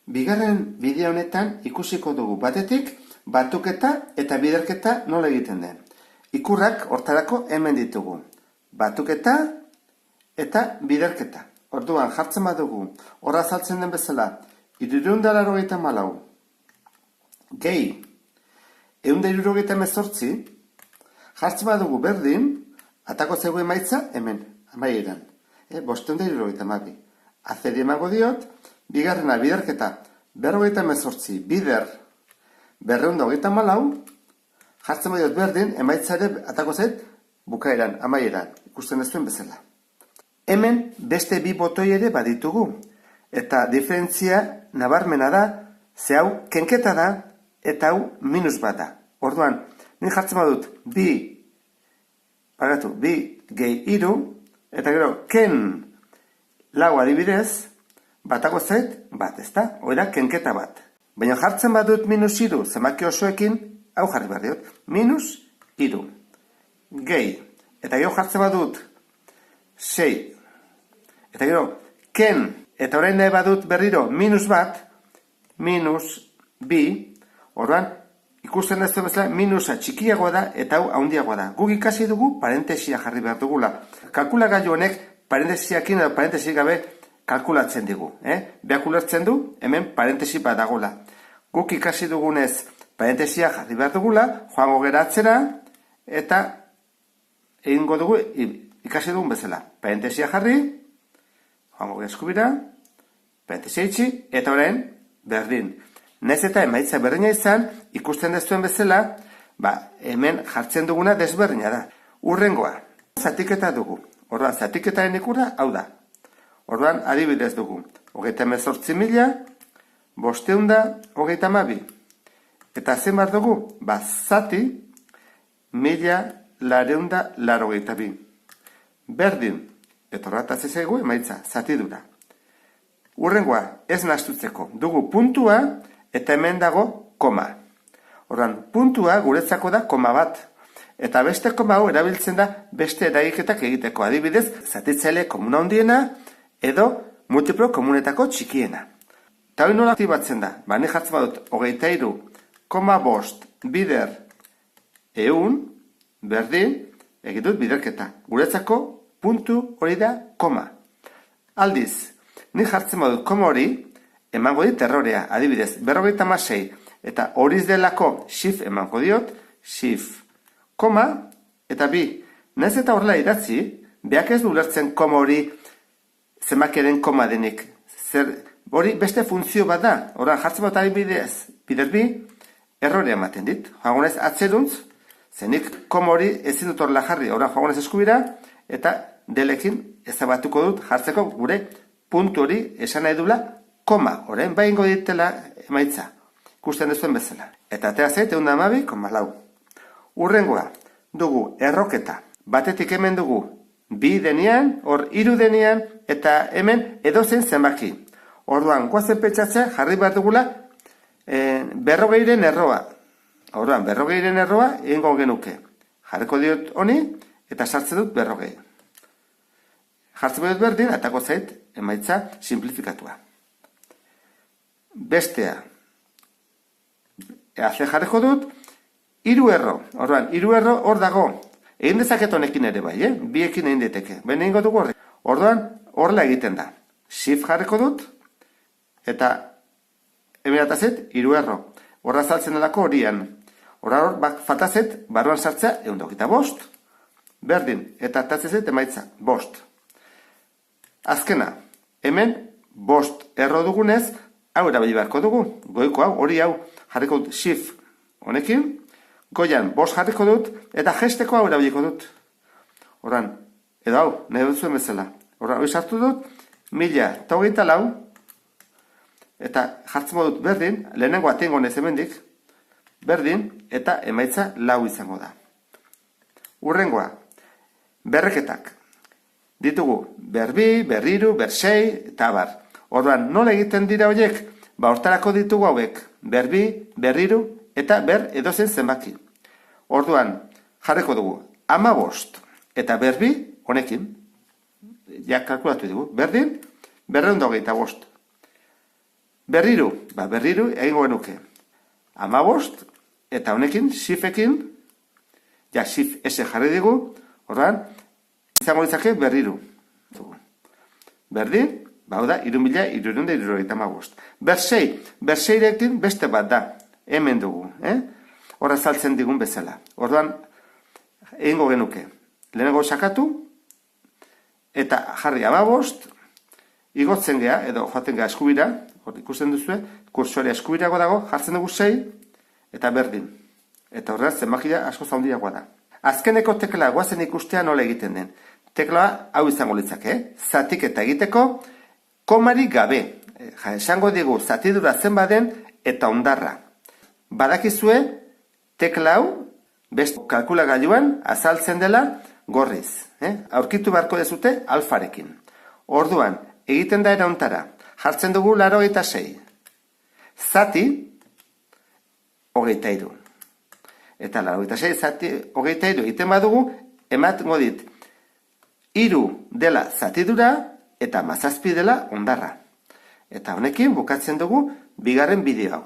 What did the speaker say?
Bigarren bideo honetan ikusiko dugu batetik batuketa eta biderketa nola egiten den. Ikurrak hortarako hemen ditugu. Batuketa eta biderketa. Orduan jartzen badugu, horra azaltzen den bezala, 384 gehi 178 jartzen badugu berdin, atako zego emaitza hemen, amaieran. 572. Azeri emago diot, bigarrena biderketa 418 bider 224, jartzen badiot berdin, emaitza ere atako zait bukaeran, amaieran, ikusten ez duen bezala. Hemen beste bi botoi ere baditugu, eta diferentzia nabarmena da, ze hau kenketa da, eta hau minus bat da. Orduan, nik jartzen badut bi gehi iru, eta gero, ken lau adibidez, batako zait bat, ezta? Oira kenketa bat. Baina jartzen badut minus iru, zemaki osoekin, hau jarri behar diot, minus iru. Gehi. Eta gero jartzen badut 6. Eta gero, ken, eta orain nahi badut berriro minus bat, minus bi, orduan, ikusten ez du bezala, minusa txikiagoa da eta hau handiagoa da. Guk ikasi dugu parentesia jarri behar dugula. Kalkulagailu honek parentesiakin edo parentesi gabe kalkulatzen digu. Beak ulertzen du, hemen parentesi bat dagoela. Guk ikasi dugunez parentesia jarri behar dugula, joango gera atzera, eta egingo dugu ikasi dugun bezala. Parentesia jarri, joango gera eskubira, parentesia itxi, eta orain berdin. Naiz eta emaitza berdina izan, ikusten dezuen bezala, hemen jartzen duguna desberdina da. Urrengoa, zatiketa dugu. Orduan, zatiketaren ikurra, hau da. Orduan, adibidez dugu. 38.512. Eta zen bar dugu? Zati 1.282. Berdin. Eta horretaz ezaigu emaitza, zatidura. Urrengoa, ez nahastutzeko. Dugu puntua, eta hemen dago koma. Orduan, puntua guretzako da koma bat. Eta beste koma hau erabiltzen da beste eragiketak egiteko. Adibidez, zatitzaile komuna handiena edo multiplo komunetako txikiena. Eta hori nola aktibatzen da? Ni jartzen badut 23,5 bider 100 berdin egitut biderketa. Guretzako puntu hori da koma. Aldiz, ni jartzen badut koma hori, emango dit errorea, adibidez, 56, eta horiz delako shift emango diot, shift, koma, eta bi. Naiz eta horrela idatzi, beak ez du ulertzen koma hori zemakiaren koma denik. Hori beste funtzio bat da, horan jartzen bat adibidez, bider bi, errorea ematen dit. Joagonez atzeruntz, zenik koma hori ezin dut horrela jarri, horan joagonez eskubira, eta delekin ezabatuko dut jartzeko gure puntu hori esan nahi dula koma, orain baingo ditela emaitza, ikusten dezuen bezala. Eta atea zait, 112,4. Urrengoa, dugu erroketa. Batetik hemen dugu, bi denean, hor hiru denean, eta hemen edozen zenbaki. Orduan, guazen pentsatzea jarri behar dugula 40 erroa. Orduan, 40 erroa egingo genuke. Jarriko diot honi, eta sartzen dut 40. Jartzen dut berdin, atako zait, emaitza simplifikatua. Bestea. Aze jarriko dut, 3 erro. Orduan, 3 erro hor dago. Egin dezaket honekin ere bai, biekin egin diteke. Ben egingo dugu horre. Orduan, horrela egiten da. Shift jarriko dut, eta hemen atazet, 3 erro. Horra saltzen delako horian. Hor fatazet, barruan sartzea, 125. Berdin, eta atazet emaitza, 5. Azkena, hemen 5 erro dugunez, hau erabili beharko dugu. Goiko hau, hori hau, jarriko dut shift honekin, goian 5 jarriko dut, eta gesteko hau erabiliko dut. Horan, edo hau, nahi dut zuen bezala. Horan, hori sartu dut, 1024, eta jartzen dut berdin, lehenengo atengo nez hemendik, berdin, eta emaitza 4 izango da. Urrengoa, berreketak. Ditugu, berbi, berriru, bersei, eta abar. Orduan, nola egiten dira horiek? Hortarako ditugu hauek, berbi, berriru, eta edozen zenbaki. Orduan, jarriko dugu, 15, eta berbi, honekin, ja kalkulatu dugu, berdin, 225. Berriru egingo genuke. 15, eta honekin, shiftekin, ja, shift S jarri digu, orduan, izango ditzake berriru. Berdin, hau da, 3.375. Berseirekin beste bat da, hemen dugu, horra saltzen digun bezala. Orduan, egingo genuke, lehenengo sakatu, eta jarri 15, igotzen gea, edo joaten gea eskubira, hor ikusten duzue, kursorea eskubirago dago, jartzen dugu 6, eta berdin. Eta horrela zenbakia asko zaundiagoa da. Azkeneko tekla guazen ikustea nola egiten den. Tekla hau izango litzake, zatiketa egiteko, komari gabe. Esango digu zatidura zenbat den eta hondarra. Badakizue, tekla hau, beste kalkulagailuan azaltzen dela gorriz. Aurkitu beharko dezute alfarekin. Orduan, egiten da erauntara. Jartzen dugu 86. Zati, 23. Eta 86 zati, 23 egiten badugu, ematengo dit, 3 dela zatidura eta 17 dela hondarra. Eta honekin bukatzen dugu bigarren bideo hau.